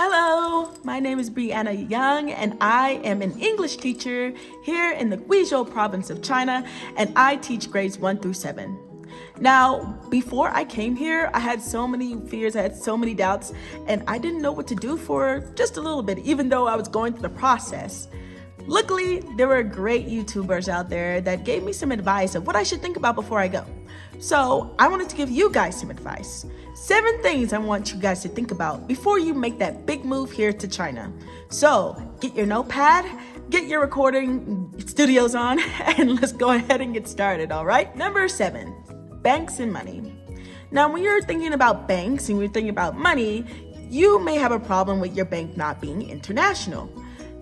Hello, my name is Brianna Young, and I am an English teacher here in the Guizhou province of China, and I teach grades 1 through 7. Now, before I came here, I had so many fears, I had so many doubts, and I didn't know what to do for just a little bit, even though I was going through the process. Luckily, there were great YouTubers out there that gave me some advice of what I should think about before I go. So I wanted to give you guys some advice. 7 things I want you guys to think about before you make that big move here to China. So get your notepad, get your recording studios on, and let's go ahead and get started, all right? Number 7, banks and money. Now, when you're thinking about banks and you're thinking about money, you may have a problem with your bank not being international.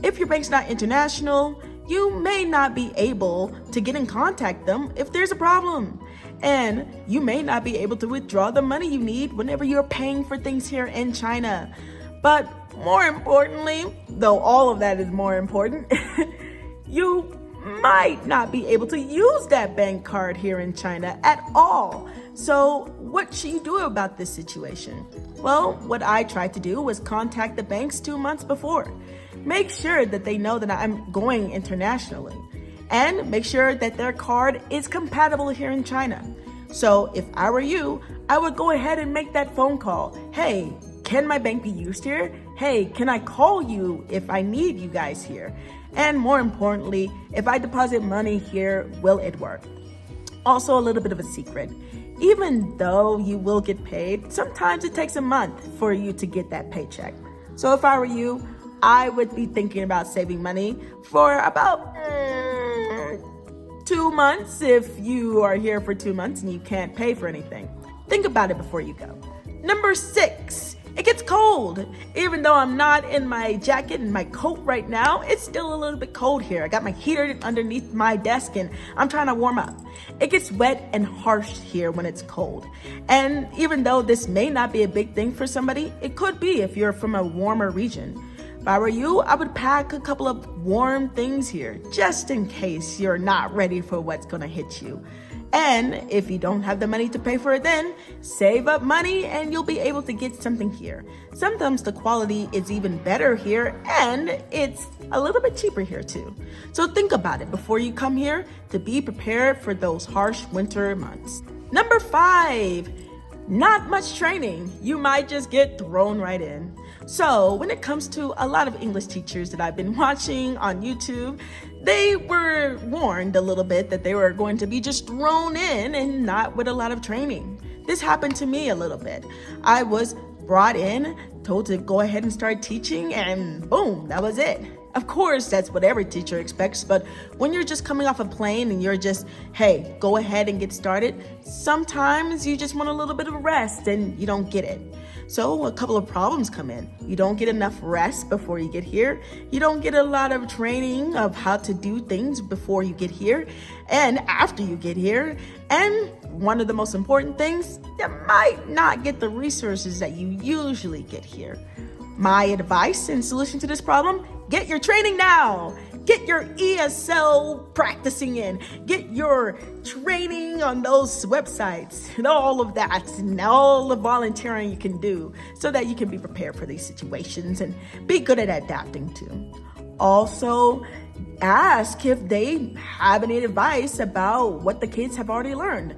If your bank's not international, you may not be able to get in contact them if there's a problem. And you may not be able to withdraw the money you need whenever you're paying for things here in China. But more importantly, though all of that is more important, you might not be able to use that bank card here in China at all. So what should you do about this situation? Well, what I tried to do was contact the banks 2 months before. Make sure that they know that I'm going internationally, and make sure that their card is compatible here in China. So if I were you, I would go ahead and make that phone call. Hey, can my bank be used here? Hey, can I call you if I need you guys here? And more importantly, if I deposit money here, will it work? Also, a little bit of a secret. Even though you will get paid, sometimes it takes a month for you to get that paycheck. So if I were you, I would be thinking about saving money for about 2 months if you are here for 2 months and you can't pay for anything. Think about it before you go. Number 6, it gets cold. Even though I'm not in my jacket and my coat right now, it's still a little bit cold here. I got my heater underneath my desk and I'm trying to warm up. It gets wet and harsh here when it's cold. And even though this may not be a big thing for somebody, it could be if you're from a warmer region. If I were you, I would pack a couple of warm things here, just in case you're not ready for what's gonna hit you. And if you don't have the money to pay for it then, save up money and you'll be able to get something here. Sometimes the quality is even better here and it's a little bit cheaper here too. So think about it before you come here to be prepared for those harsh winter months. Number 5, not much training. You might just get thrown right in. So when it comes to a lot of English teachers that I've been watching on YouTube, they were warned a little bit that they were going to be just thrown in and not with a lot of training. This happened to me a little bit. I was brought in, told to go ahead and start teaching, and boom, that was it. Of course, that's what every teacher expects, but when you're just coming off a plane and you're just, hey, go ahead and get started, sometimes you just want a little bit of rest and you don't get it. So a couple of problems come in. You don't get enough rest before you get here. You don't get a lot of training of how to do things before you get here and after you get here. And one of the most important things, you might not get the resources that you usually get here. My advice and solution to this problem, get your training now. Get your ESL practicing in. Get your training on those websites and all of that and all the volunteering you can do so that you can be prepared for these situations and be good at adapting to. Also, ask if they have any advice about what the kids have already learned.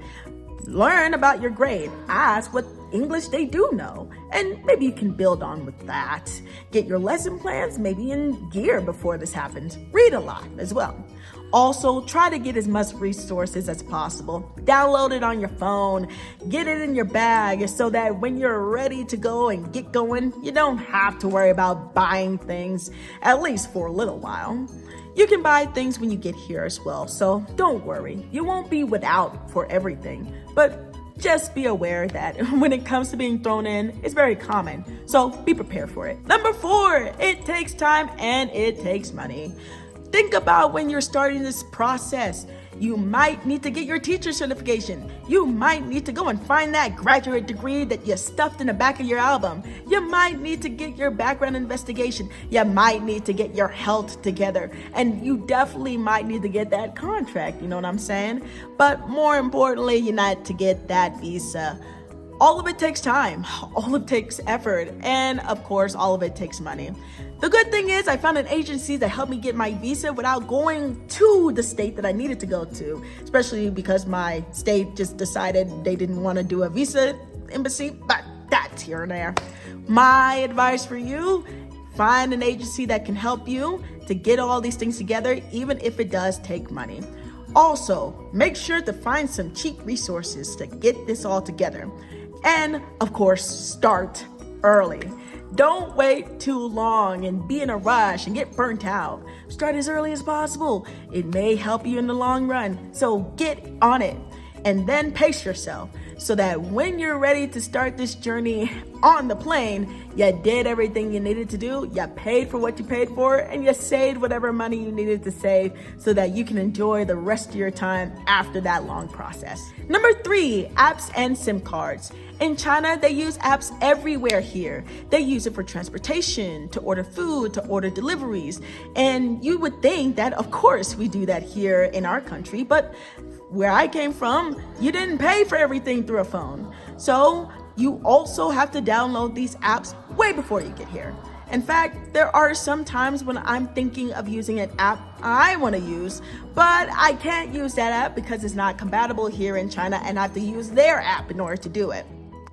Learn about your grade. Ask what English they do know, and maybe you can build on with that. Get your lesson plans maybe in gear before this happens. Read a lot as well. Also, try to get as much resources as possible. Download it on your phone, get it in your bag so that when you're ready to go and get going, you don't have to worry about buying things, at least for a little while. You can buy things when you get here as well, so don't worry. You won't be without for everything, but just be aware that when it comes to being thrown in, it's very common. So be prepared for it. Number 4, it takes time and it takes money. Think about when you're starting this process. You might need to get your teacher certification. You might need to go and find that graduate degree that you stuffed in the back of your album. You might need to get your background investigation. You might need to get your health together. And you definitely might need to get that contract, you know what I'm saying? But more importantly, you need to get that visa. All of it takes time, all of it takes effort, and of course, all of it takes money. The good thing is I found an agency that helped me get my visa without going to the state that I needed to go to, especially because my state just decided they didn't want to do a visa embassy, but that's here and there. My advice for you, find an agency that can help you to get all these things together, even if it does take money. Also, make sure to find some cheap resources to get this all together. And of course, start early. Don't wait too long and be in a rush and get burnt out. Start as early as possible. It may help you in the long run. So get on it and then pace yourself so that when you're ready to start this journey on the plane, you did everything you needed to do, you paid for what you paid for, and you saved whatever money you needed to save so that you can enjoy the rest of your time after that long process. Number 3, apps and SIM cards. In China, they use apps everywhere here. They use it for transportation, to order food, to order deliveries. And you would think that, of course, we do that here in our country, but where I came from, you didn't pay for everything through a phone. So you also have to download these apps way before you get here. In fact, there are some times when I'm thinking of using an app I want to use, but I can't use that app because it's not compatible here in China and I have to use their app in order to do it.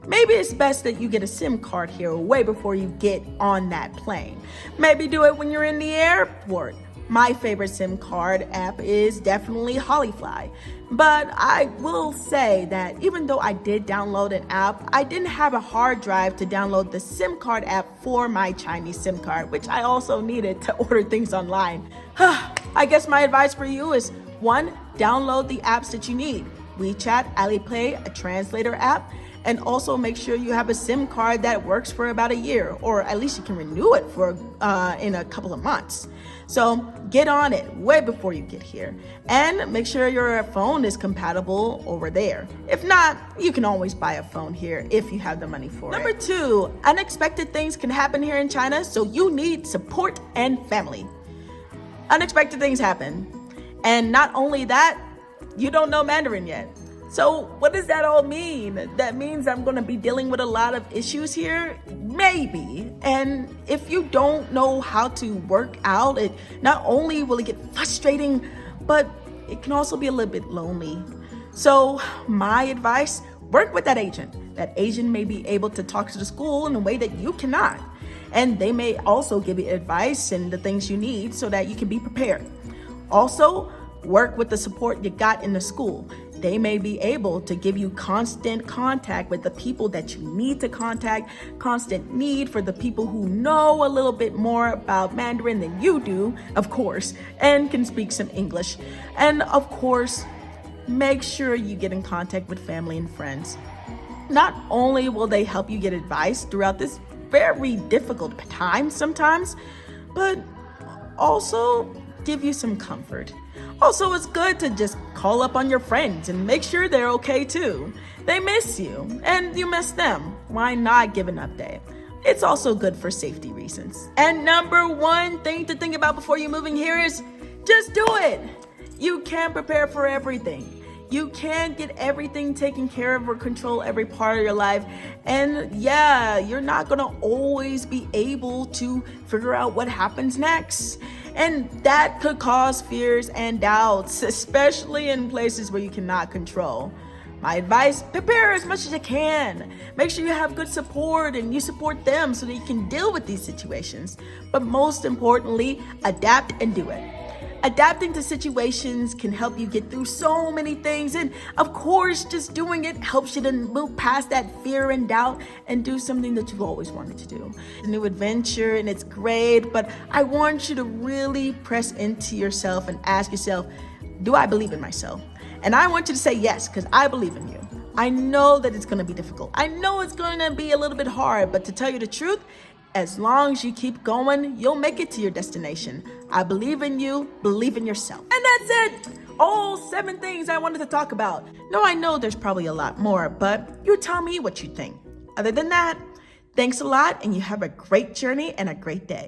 Maybe it's best that you get a SIM card here way before you get on that plane. Maybe do it when you're in the airport. My favorite SIM card app is definitely Hollyfly. But I will say that even though I did download an app, I didn't have a hard drive to download the SIM card app for my Chinese SIM card, which I also needed to order things online. I guess my advice for you is 1, download the apps that you need. WeChat, Alipay, a translator app, and also make sure you have a SIM card that works for about a year, or at least you can renew it for in a couple of months. So get on it way before you get here, and make sure your phone is compatible over there. If not, you can always buy a phone here if you have the money for it. Number 2, unexpected things can happen here in China, so you need support and family. Unexpected things happen, and not only that, you don't know Mandarin yet. So what does that all mean? That means I'm going to be dealing with a lot of issues here? Maybe. And if you don't know how to work out, it not only will it get frustrating, but it can also be a little bit lonely. So my advice, work with that agent. That agent may be able to talk to the school in a way that you cannot. And they may also give you advice and the things you need so that you can be prepared. Also, work with the support you got in the school. They may be able to give you constant contact with the people that you need to contact, constant need for the people who know a little bit more about Mandarin than you do, of course, and can speak some English. And of course, make sure you get in contact with family and friends. Not only will they help you get advice throughout this very difficult time sometimes, but also give you some comfort. Also, it's good to just call up on your friends and make sure they're okay too. They miss you and you miss them. Why not give an update? It's also good for safety reasons. And number 1 thing to think about before you moving here is just do it. You can't prepare for everything. You can't get everything taken care of or control every part of your life. And yeah, you're not gonna always be able to figure out what happens next. And that could cause fears and doubts, especially in places where you cannot control. My advice, prepare as much as you can. Make sure you have good support and you support them so that you can deal with these situations. But most importantly, adapt and do it. Adapting to situations can help you get through so many things. And of course, just doing it helps you to move past that fear and doubt and do something that you've always wanted to do. It's a new adventure and it's great, but I want you to really press into yourself and ask yourself, do I believe in myself? And I want you to say yes, because I believe in you. I know that it's going to be difficult. I know it's going to be a little bit hard, but to tell you the truth, as long as you keep going, you'll make it to your destination. I believe in you, believe in yourself. And that's it. All 7 things I wanted to talk about. No, I know there's probably a lot more, but you tell me what you think. Other than that, thanks a lot and you have a great journey and a great day.